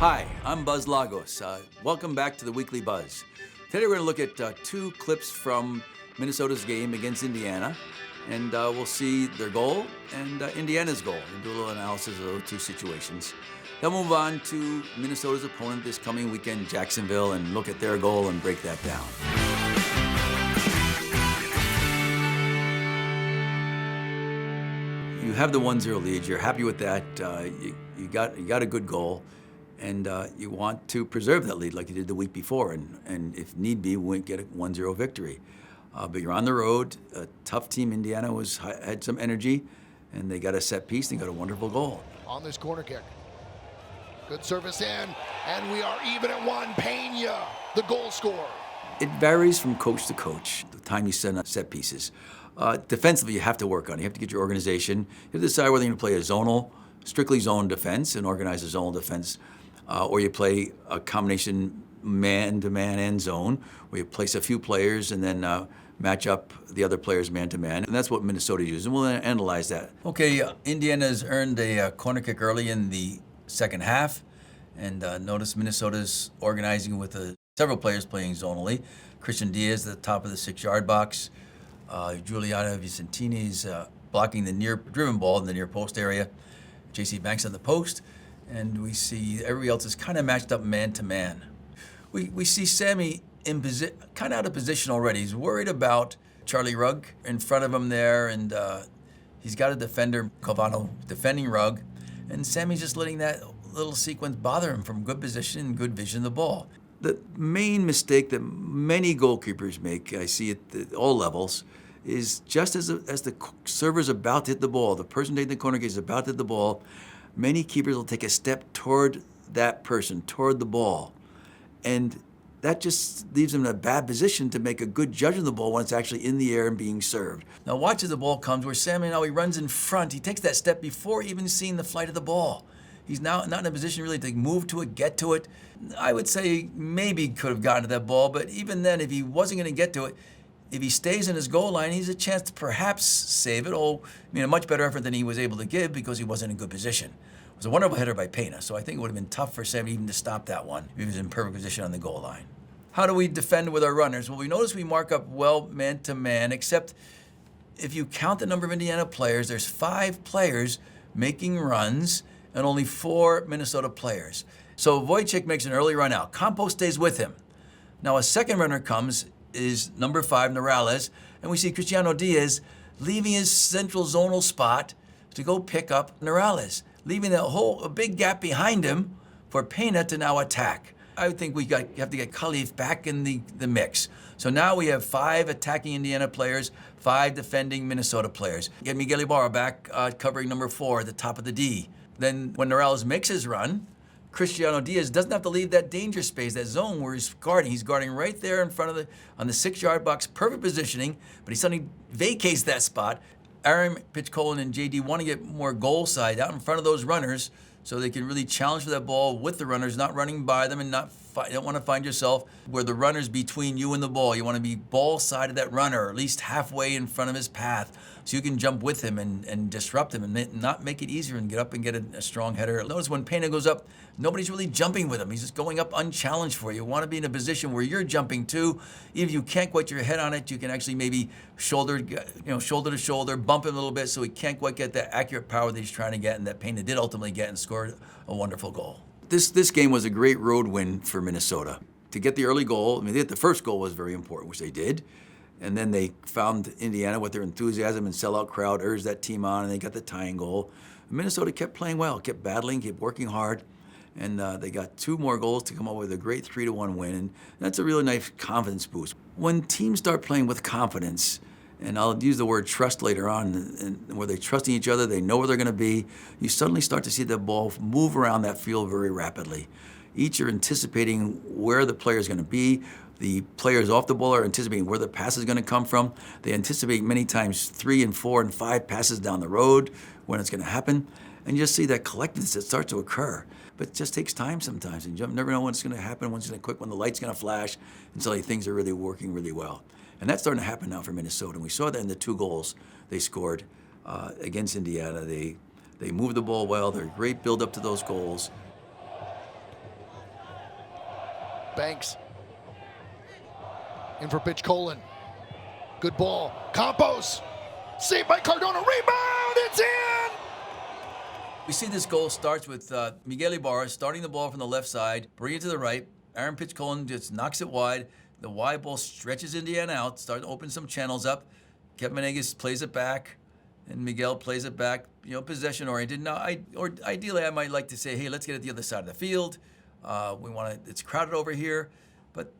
Hi, I'm Buzz Lagos. Welcome back to the Weekly Buzz. Today we're going to look at two clips from Minnesota's game against Indiana, and we'll see their goal and Indiana's goal, and do a little analysis of those two situations. Then we'll move on to Minnesota's opponent this coming weekend, Jacksonville, and look at their goal and break that down. You have the 1-0 lead. You're happy with that. You got a good goal. And you want to preserve that lead like you did the week before, and if need be, get a 1-0 victory. But you're on the road. A tough team. Indiana had some energy, and they got a set piece. They got a wonderful goal. On this corner kick. Good service in, and we are even at one. Pena, the goal scorer. It varies from coach to coach, the time you send on set pieces. Defensively, you have to work on it. You have to get your organization. You have to decide whether you're going to play strictly zone defense and organize a zone defense, or you play a combination man-to-man and zone, where you place a few players and then match up the other players man-to-man. And that's what Minnesota uses, and we'll analyze that. Okay, Indiana's earned a corner kick early in the second half, and notice Minnesota's organizing with several players playing zonally. Christian Diaz at the top of the 6-yard box. Giuliano Vicentini's blocking the driven ball in the near post area. J.C. Banks on the post. And we see everybody else is kind of matched up man-to-man. We see Sammy kind of out of position already. He's worried about Charlie Rugg in front of him there, and he's got a defender, Calvano, defending Rugg. And Sammy's just letting that little sequence bother him from good position and good vision of the ball. The main mistake that many goalkeepers make, I see at all levels, is just as the server's about to hit the ball, the person taking the corner kick is about to hit the ball, many keepers will take a step toward that person, toward the ball. And that just leaves them in a bad position to make a good judgment of the ball when it's actually in the air and being served. Now watch as the ball comes, where Sammy now he runs in front. He takes that step before even seeing the flight of the ball. He's now not in a position really to move to it, get to it. I would say maybe could have gotten to that ball, but even then, if he wasn't going to get to it, if he stays in his goal line, he's a chance to perhaps save it. A much better effort than he was able to give because he wasn't in good position. It was a wonderful header by Pena, so I think it would have been tough for Sam even to stop that one if he was in perfect position on the goal line. How do we defend with our runners? Well, we notice we mark up well man-to-man, except if you count the number of Indiana players, there's 5 players making runs and only 4 Minnesota players. So Wojciech makes an early run out. Campos stays with him. Now a second runner comes, is number 5, Morales, and we see Cristiano Diaz leaving his central zonal spot to go pick up Morales, leaving a big gap behind him for Pena to now attack. I think we have to get Khalif back in the mix. So now we have 5 attacking Indiana players, 5 defending Minnesota players. Get Miguel Ibarra back covering number 4 at the top of the D. Then when Morales makes his run, Cristiano Diaz doesn't have to leave that danger space, that zone where he's guarding. He's guarding right there in front of on the 6-yard box, perfect positioning, but he suddenly vacates that spot. Aaron Pitchcolin and JD want to get more goal side out in front of those runners so they can really challenge for that ball with the runners, not running by them, and you don't want to find yourself where the runner's between you and the ball. You want to be ball side of that runner, or at least halfway in front of his path, so you can jump with him and disrupt him and not make it easier and get up and get a strong header. Notice when Pena goes up, nobody's really jumping with him. He's just going up unchallenged for you. You want to be in a position where you're jumping too. Even if you can't quite get your head on it, you can actually maybe shoulder to shoulder, bump him a little bit so he can't quite get that accurate power that he's trying to get, and that Pena did ultimately get and scored a wonderful goal. This game was a great road win for Minnesota. To get the early goal, the first goal was very important, which they did. And then they found Indiana with their enthusiasm and sellout crowd, urged that team on, and they got the tying goal. Minnesota kept playing well, kept battling, kept working hard, and they got 2 more goals to come up with a great 3-1 win. And that's a really nice confidence boost. When teams start playing with confidence, and I'll use the word trust later on, and where they're trusting each other, they know where they're going to be, you suddenly start to see the ball move around that field very rapidly. Each are anticipating where the player is going to be. The players off the ball are anticipating where the pass is going to come from. They anticipate many times 3 and 4 and 5 passes down the road when it's going to happen. And you just see that collectiveness that starts to occur. But it just takes time sometimes, and you never know when it's going to happen, when it's going to click, when the light's going to flash, and suddenly things are really working really well. And that's starting to happen now for Minnesota. And we saw that in the 2 goals they scored against Indiana. They moved the ball well. They're a great build-up to those goals. Banks. In for pitch Colon. Good ball. Campos. Saved by Cardona. Rebound. It's in. We see this goal starts with Miguel Ibarra starting the ball from the left side, bringing it to the right. Aaron Pitchcolin just knocks it wide. The wide ball stretches Indiana out, starting to open some channels up. Kevin Menegas plays it back, and Miguel plays it back, possession oriented. Now, ideally, I might like to say, hey, let's get it the other side of the field. It's crowded over here. But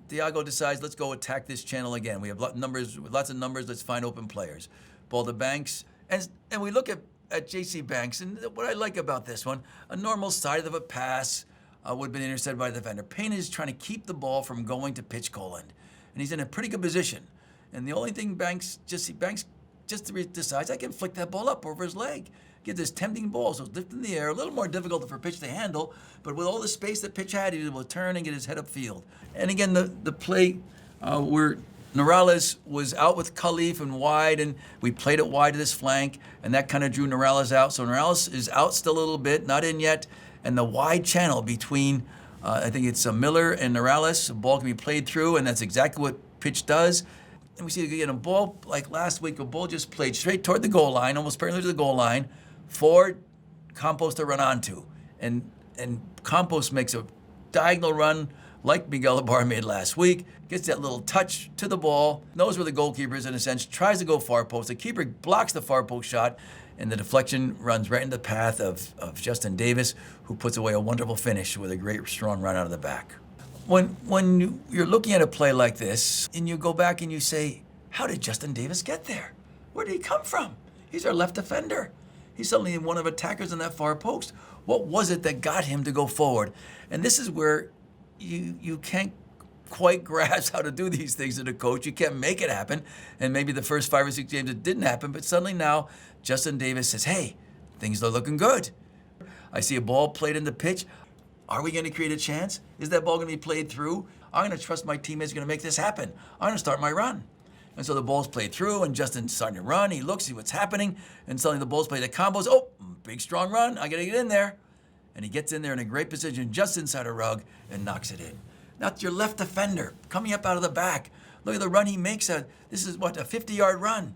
Diago decides, let's go attack this channel again. We have lots of numbers, let's find open players. Ball to Banks, and we look at J.C. Banks, and what I like about this one, a normal side of a pass would have been intercepted by the defender. Payne is trying to keep the ball from going to Pitchcolin, and he's in a pretty good position. And the only thing Banks just decides, I can flick that ball up over his leg. Get this tempting ball, so it's lifted in the air, a little more difficult for Pitch to handle, but with all the space that Pitch had, he was able to turn and get his head upfield. And again, the play where Norales was out with Khalif and wide, and we played it wide to this flank, and that kind of drew Norales out. So Norales is out still a little bit, not in yet, and the wide channel between, I think it's Miller and Norales, the ball can be played through, and that's exactly what Pitch does. And we see again a ball like last week, a ball just played straight toward the goal line, almost parallel to the goal line, for Campos to run onto. And Campos makes a diagonal run like Miguel Ibarra made last week, gets that little touch to the ball, knows where the goalkeeper is in a sense, tries to go far post. The keeper blocks the far post shot, and the deflection runs right in the path of Justin Davis, who puts away a wonderful finish with a great strong run out of the back. When you're looking at a play like this, and you go back and you say, how did Justin Davis get there? Where did he come from? He's our left defender. He's suddenly one of attackers in that far post. What was it that got him to go forward? And this is where you can't quite grasp how to do these things as a coach. You can't make it happen. And maybe the first 5 or 6 games it didn't happen, but suddenly now Justin Davis says, hey, things are looking good. I see a ball played in the pitch. Are we going to create a chance? Is that ball going to be played through? I'm going to trust my teammates are going to make this happen. I'm going to start my run. And so the ball's played through, and Justin's starting to run. He looks, see what's happening, and suddenly the ball's played at combos. Oh, big strong run. I got to get in there. And he gets in there in a great position just inside a rug and knocks it in. Now it's your left defender coming up out of the back. Look at the run he makes. This is a 50-yard run.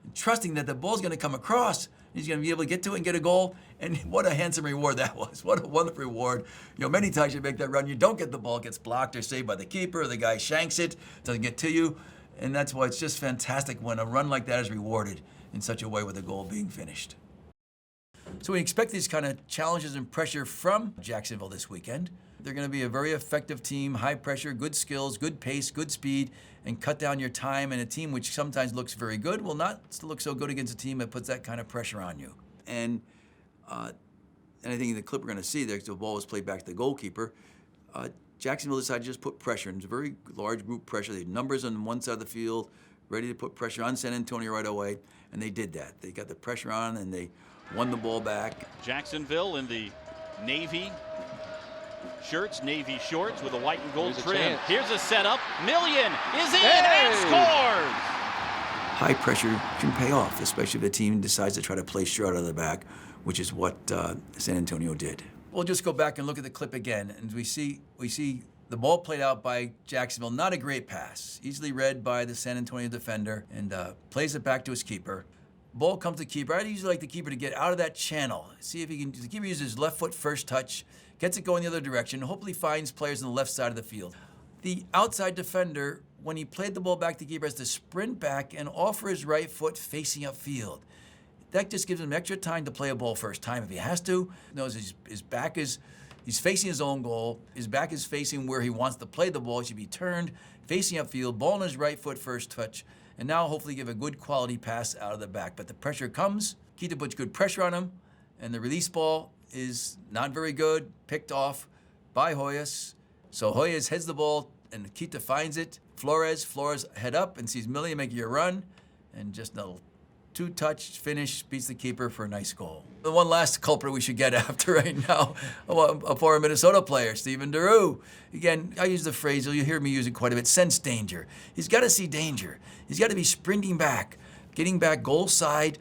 And trusting that the ball's going to come across. He's going to be able to get to it and get a goal. And what a handsome reward that was. What a wonderful reward. Many times you make that run, you don't get the ball, it gets blocked or saved by the keeper, or the guy shanks it, doesn't get to you. And that's why it's just fantastic when a run like that is rewarded in such a way with a goal being finished. So we expect these kind of challenges and pressure from Jacksonville this weekend. They're going to be a very effective team, high pressure, good skills, good pace, good speed, and cut down your time. And a team which sometimes looks very good will not look so good against a team that puts that kind of pressure on you. And I think in the clip we're going to see there, the ball was played back to the goalkeeper. Jacksonville decided to just put pressure, and it's a very large group pressure. They had numbers on one side of the field, ready to put pressure on San Antonio right away, and they did that. They got the pressure on, and they won the ball back. Jacksonville in the navy shirts, navy shorts with a white and gold trim. Here's a setup. Million is in and scores! High pressure can pay off, especially if the team decides to try to play straight out of the back, which is what San Antonio did. We'll just go back and look at the clip again, and we see the ball played out by Jacksonville. Not a great pass, easily read by the San Antonio defender, and plays it back to his keeper. Ball comes to keeper. I'd usually like the keeper to get out of that channel. See if he can. The keeper uses his left foot first touch, gets it going the other direction, and hopefully finds players on the left side of the field. The outside defender, when he played the ball back to keeper, has to sprint back and offer his right foot facing upfield. That just gives him extra time to play a ball first time if he has to. He knows his back is, he's facing his own goal. His back is facing where he wants to play the ball. He should be turned, facing upfield, ball on his right foot first touch, and now hopefully give a good quality pass out of the back. But the pressure comes. Keita puts good pressure on him, and the release ball is not very good, picked off by Hoyas. So Hoyas heads the ball, and Keita finds it. Flores head up and sees Millian making a run, and just a two-touch finish, beats the keeper for a nice goal. The one last culprit we should get after right now, a former Minnesota player, Stephen Deroux. Again, I use the phrase, you'll hear me use it quite a bit, sense danger. He's got to see danger. He's got to be sprinting back, getting back goal side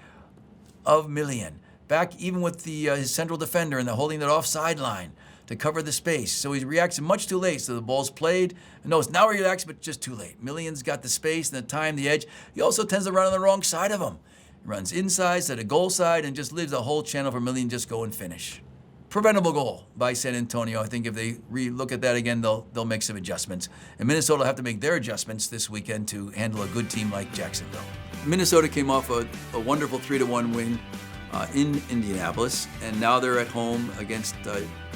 of Millian, back even with his central defender and the holding that offside line. to cover the space. So he reacts much too late. So the ball's played, and knows now he reacts, but just too late. Million's got the space and the time, the edge. He also tends to run on the wrong side of him. He runs inside to the goal side and just leaves a whole channel for Million just go and finish. Preventable goal by San Antonio. I think if they look at that again, they'll make some adjustments. And Minnesota will have to make their adjustments this weekend to handle a good team like Jacksonville. Minnesota came off a wonderful 3-1 win in Indianapolis, and now they're at home against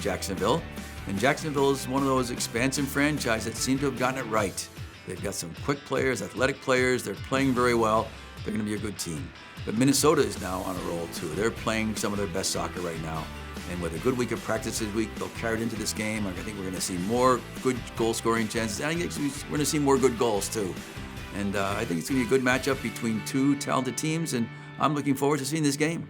Jacksonville. And Jacksonville is one of those expansive franchises that seem to have gotten it right. They've got some quick players, athletic players. They're playing very well. They're going to be a good team. But Minnesota is now on a roll too. They're playing some of their best soccer right now. And with a good week of practice this week, they'll carry it into this game. I think we're going to see more good goal-scoring chances. And I think we're going to see more good goals too. And I think it's going to be a good matchup between two talented teams, and I'm looking forward to seeing this game.